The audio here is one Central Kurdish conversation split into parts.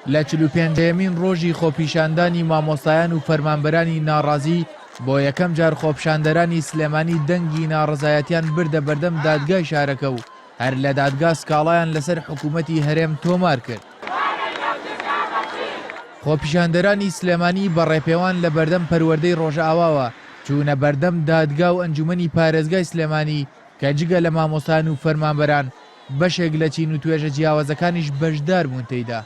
لە 45مین ڕۆژی خۆپیشاندانی مامۆستایان و فەرمانبەرانی ناڕازی بۆ یەکەم جار خۆپیشاندەرانی سلێمانی دەنگی ناڕزایەتیان بردە بەردەم دادگای شارەکە و هەر لە دادگا سکاڵایان لەسەر حکوومەتی هەرێم تۆمار کرد. خۆپیشاندەرانی سلێمانی بەڕێپێوان لە بەردەم پەروەردەی ڕۆژئاواوە چوونە بەردەم دادگا و ئەنجومەنی پارێزگای سلێمانی کە جگە لە مامۆستایان و فەرمانبەران بەشێک لە چین و توێژە جیاوازەکانیش بەشدار بوون تێیدا.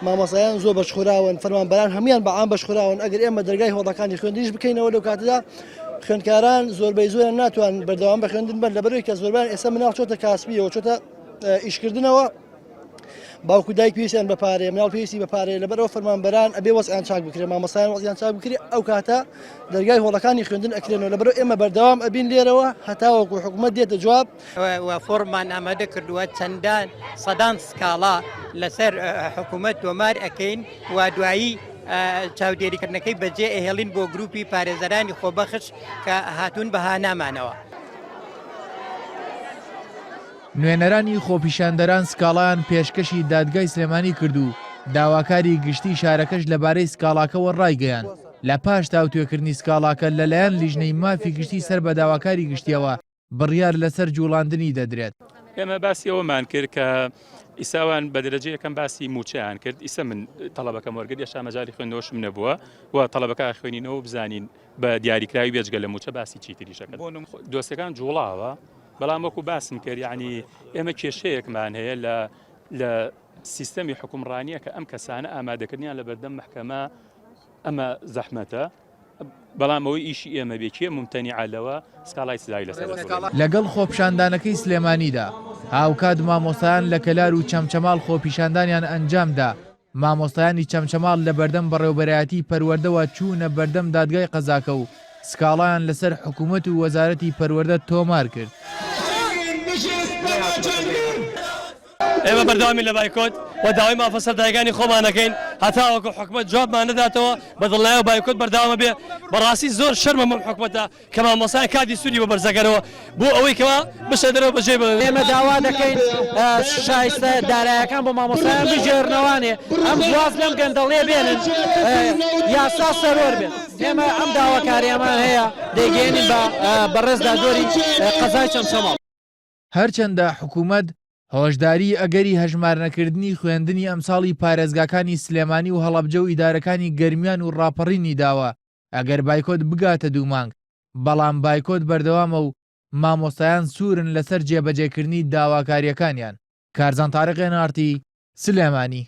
مامۆستایان زۆر بەشخوراون، فەرمانبەران هەمویان بەعام بەشخوراون. ئەگەر ئێمە دەرگای هۆڵەکانی خوێندنیش بکەینەوە لەو کاتەدا خوێندکاران زۆربەی زۆریان ناتوان بەردەوام بە خوێندن بن لەبەرەوەی کە زۆربیان ئێستا مناڵ چۆتە کاسبیەوە چۆتە ئیشکردنەوە باوکو دایک پێویستیان بە پارەیە، مناڵ پێویستی بە پارەیە. لەبەرەوە فەرمانبەران ئەبێ وەزعیان چاک بکرێ، مامۆستایان وەزعیان چاک بکرێ، ئەو کاتە دەرگای هۆڵەکانی خوێندن ئەکرێنەوە. لەبەرەوە ئێمە بەردەوام ئەبین لێرەوە هەتاوەکو حکوومەت دێتە جواب. فۆرمان ئامادە کردووە چەندان سەدان سکاڵا لەسەر حکوومەت تۆمار ئەەکەین و دوایی چاودێریکردنەکەی بەجێ ئەهێڵین بۆ گروپی پارێزەرانی خۆبەخش کە هاتوون بەها نامانەوە. نوێنەرانی خۆپیشاندەران سکاڵایان پێشکەشی دادگای سلێمانی کرد و داواکاری گشتی شارەکەش لەبارەی سکاڵاکەوە ڕایگەیان. لە پاش تاوتوێکردنی سکاڵاکە لەلایەن لیژنەی مافی گشتی سەر بە داواکاری گشتیەوە بڕیار لەسەر جوڵاندنی دەدرێت. ئێمە باسی ئەوەمان کرد کە ئیساوان بە دەرەجە یەکەم باسی موچەیان کرد. ئیسە من تەڵەبەکەم وەرگرت یەشا مەجای خوێندنەوەشم نەبووە و تەڵەبەکە خوێنینەوە بزانین بە دیاریکراوی بێجگە لە موچە باسی چیتریشەکە. دۆستەکان جوڵاوە بەڵام وەکو باسم کرد، یعنی ئێمە کێشەیەکمان هەیە لە سیستەمی حکومڕانیە کە ئەم کەسانە ئامادەکردنیان لە بەردەم محکەمە ئەمە زەحمەتە. بەڵام ئەوەی ئیشی ئێمە بێکیە ممتەنیعالەوە سکاڵای سزای لەسەر لەگەڵ خۆپیشاندانەکەی سلێمانیدا هاوکات مامۆستایان لە کەلار و چەمچەماڵ خۆپیشاندانیان ئەنجامدا. مامۆستایانی چەمچەماڵ لە بەردەم بەڕێوەبەرایەتی پەروەردەوە چوونە بەردەم دادگای قەزاکە و سکاڵایان لەسەر حکوومەت و وەزارەتی پەروەردە تۆمار کرد. ئێمە بەردەوامی لە بایکۆت و داوای مافەسەردایەکانی خۆمانەکەین هەتاوەکو حکوومەت جوابمان نەداتەوە بە دڵنیایە و بایکۆت بەردەوامە بێ. بەڕاستی زۆر شەرمە مەم حکوومەتە کە مامۆستایان کاتی سووری بە بەرزەکەنەوە بۆ ئەوەی کەوا بشێدرەوە بەجێ بڵێن. ئێمە داوا دەکەین شایستە دارایەکان بۆ مامۆستایان بژێرنەوانێ، ئەم گواز لەم گەندەڵێ بێنن یاسا سەرۆر بێت. ئێمە ئەم داواکاریەمان هەیە دەیگەێنین بە ڕێزدادۆری قەزای چەمچەماڵ. هەرچەندە حکوومەت هۆشداری ئەگەری هەژمارنەکردنی خوێندنی ئەمساڵی پارێزگاکانی سلێمانی و هەڵەبجە و ئیدارەکانی گەرمیان و ڕاپەڕینی داوە ئەگەر بایکۆت بگاتە 2 مانگ. بەڵام بایکۆت بەردەوامە و مامۆستایان سوورن لەسەر جێبەجێکردنی داواکاریەکانیان. کارزان تارق نارتی، سلێمانی.